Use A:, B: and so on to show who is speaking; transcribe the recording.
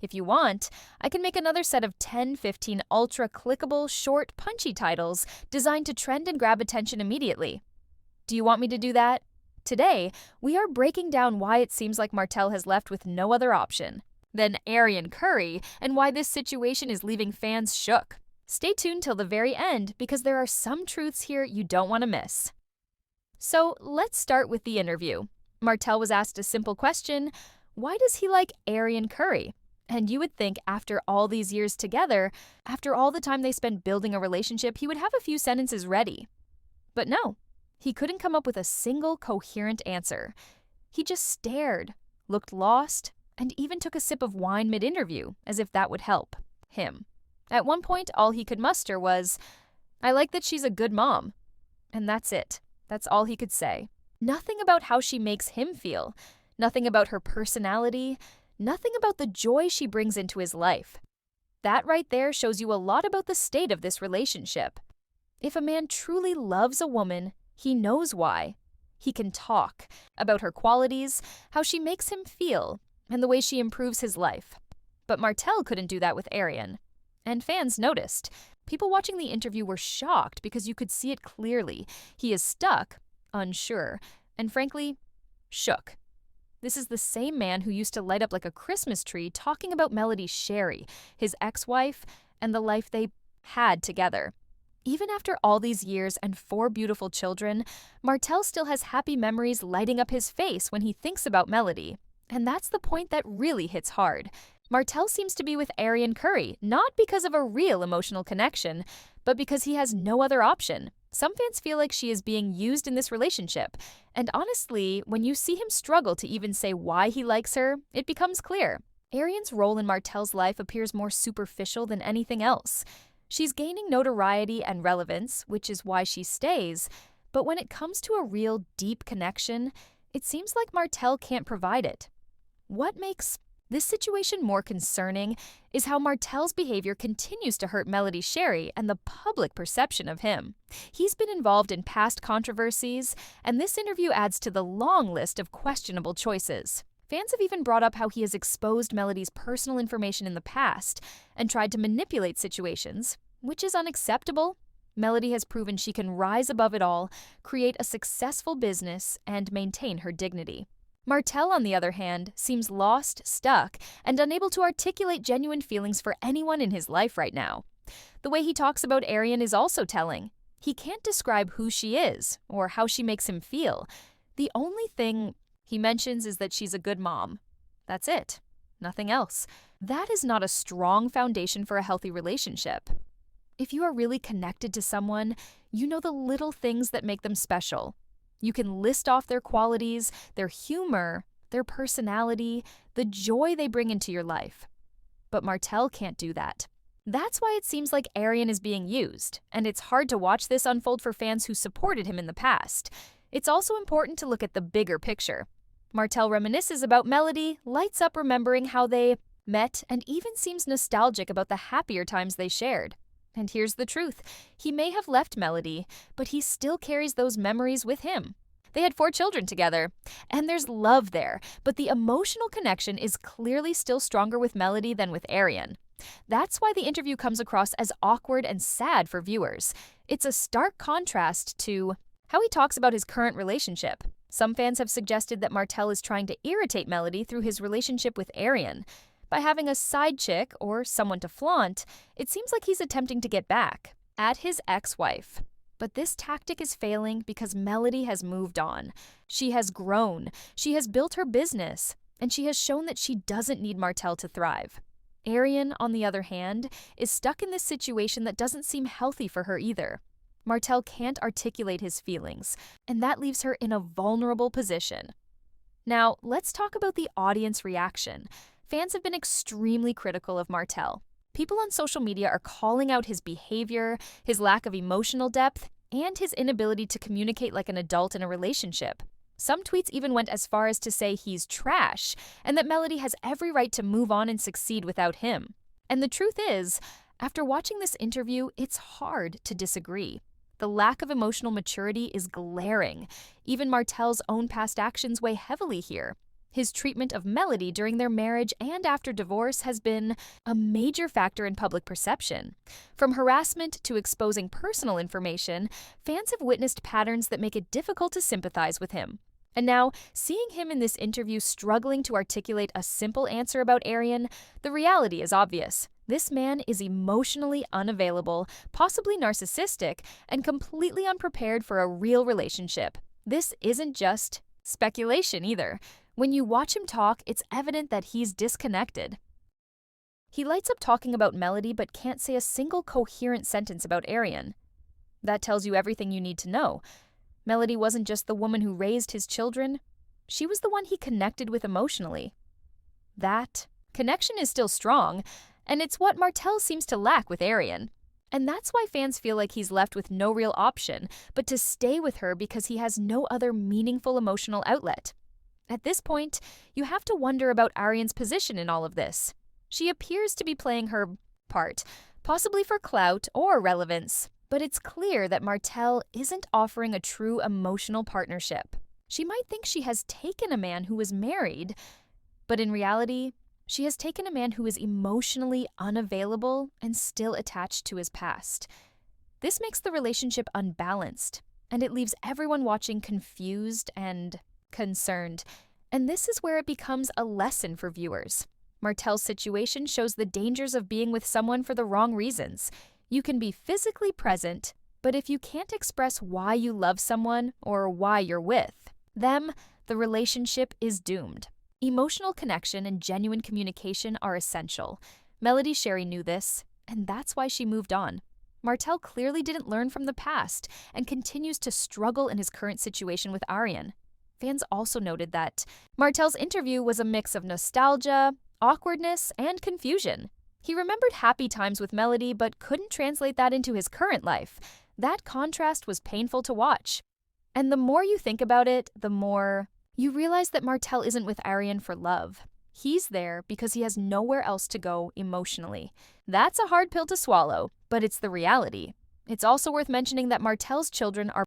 A: If you want, I can make another set of 10-15 ultra-clickable, short, punchy titles designed to trend and grab attention immediately. Do you want me to do that? Today, we are breaking down why it seems like Martell has left with no other option. Then Arian Curry, and why this situation is leaving fans shook. Stay tuned till the very end because there are some truths here you don't want to miss. So let's start with the interview. Martell was asked a simple question: why does he like Arian Curry? And you would think after all these years together, after all the time they spent building a relationship, he would have a few sentences ready. But no, he couldn't come up with a single coherent answer. He just stared, looked lost, and even took a sip of wine mid-interview, as if that would help him. At one point, all he could muster was, "I like that she's a good mom." And that's it. That's all he could say. Nothing about how she makes him feel. Nothing about her personality. Nothing about the joy she brings into his life. That right there shows you a lot about the state of this relationship. If a man truly loves a woman, he knows why. He can talk about her qualities, how she makes him feel, and the way she improves his life. But Martell couldn't do that with Arian. And fans noticed. People watching the interview were shocked because you could see it clearly. He is stuck, unsure, and frankly, shook. This is the same man who used to light up like a Christmas tree talking about Melody Shari, his ex-wife, and the life they had together. Even after all these years and 4 beautiful children, Martell still has happy memories lighting up his face when he thinks about Melody. And that's the point that really hits hard. Martell seems to be with Arian Curry, not because of a real emotional connection, but because he has no other option. Some fans feel like she is being used in this relationship. And honestly, when you see him struggle to even say why he likes her, it becomes clear. Arian's role in Martell's life appears more superficial than anything else. She's gaining notoriety and relevance, which is why she stays. But when it comes to a real, deep connection, it seems like Martell can't provide it. What makes this situation more concerning is how Martell's behavior continues to hurt Melody Shari and the public perception of him. He's been involved in past controversies, and this interview adds to the long list of questionable choices. Fans have even brought up how he has exposed Melody's personal information in the past and tried to manipulate situations, which is unacceptable. Melody has proven she can rise above it all, create a successful business, and maintain her dignity. Martell, on the other hand, seems lost, stuck, and unable to articulate genuine feelings for anyone in his life right now. The way he talks about Arian is also telling. He can't describe who she is or how she makes him feel. The only thing he mentions is that she's a good mom. That's it. Nothing else. That is not a strong foundation for a healthy relationship. If you are really connected to someone, you know the little things that make them special. You can list off their qualities, their humor, their personality, the joy they bring into your life. But Martell can't do that. That's why it seems like Arian is being used, and it's hard to watch this unfold for fans who supported him in the past. It's also important to look at the bigger picture. Martell reminisces about Melody, lights up remembering how they met, and even seems nostalgic about the happier times they shared. And here's the truth. He may have left Melody, but he still carries those memories with him. They had 4 children together, and there's love there, but the emotional connection is clearly still stronger with Melody than with Arian. That's why the interview comes across as awkward and sad for viewers. It's a stark contrast to how he talks about his current relationship. Some fans have suggested that Martell is trying to irritate Melody through his relationship with Arian. By having a side chick or someone to flaunt, it seems like he's attempting to get back at his ex-wife. But this tactic is failing because Melody has moved on. She has grown, she has built her business, and she has shown that she doesn't need Martell to thrive. Arian, on the other hand, is stuck in this situation that doesn't seem healthy for her either. Martell can't articulate his feelings, and that leaves her in a vulnerable position. Now, let's talk about the audience reaction. Fans have been extremely critical of Martell. People on social media are calling out his behavior, his lack of emotional depth, and his inability to communicate like an adult in a relationship. Some tweets even went as far as to say he's trash, and that Melody has every right to move on and succeed without him. And the truth is, after watching this interview, it's hard to disagree. The lack of emotional maturity is glaring. Even Martell's own past actions weigh heavily here. His treatment of Melody during their marriage and after divorce has been a major factor in public perception. From harassment to exposing personal information, fans have witnessed patterns that make it difficult to sympathize with him. And now, seeing him in this interview struggling to articulate a simple answer about Arian, the reality is obvious. This man is emotionally unavailable, possibly narcissistic, and completely unprepared for a real relationship. This isn't just speculation either. When you watch him talk, it's evident that he's disconnected. He lights up talking about Melody but can't say a single coherent sentence about Arian. That tells you everything you need to know. Melody wasn't just the woman who raised his children. She was the one he connected with emotionally. That connection is still strong, and it's what Martell seems to lack with Arian. And that's why fans feel like he's left with no real option but to stay with her because he has no other meaningful emotional outlet. At this point, you have to wonder about Arian's position in all of this. She appears to be playing her part, possibly for clout or relevance, but it's clear that Martell isn't offering a true emotional partnership. She might think she has taken a man who was married, but in reality, she has taken a man who is emotionally unavailable and still attached to his past. This makes the relationship unbalanced, and it leaves everyone watching confused and concerned. And this is where it becomes a lesson for viewers. Martell's situation shows the dangers of being with someone for the wrong reasons. You can be physically present, but if you can't express why you love someone or why you're with them, the relationship is doomed. Emotional connection and genuine communication are essential. Melody Shari knew this, and that's why she moved on. Martell clearly didn't learn from the past and continues to struggle in his current situation with Arian. Fans also noted that Martell's interview was a mix of nostalgia, awkwardness, and confusion. He remembered happy times with Melody but couldn't translate that into his current life. That contrast was painful to watch. And the more you think about it, the more you realize that Martell isn't with Arian for love. He's there because he has nowhere else to go emotionally. That's a hard pill to swallow, but it's the reality. It's also worth mentioning that Martell's children are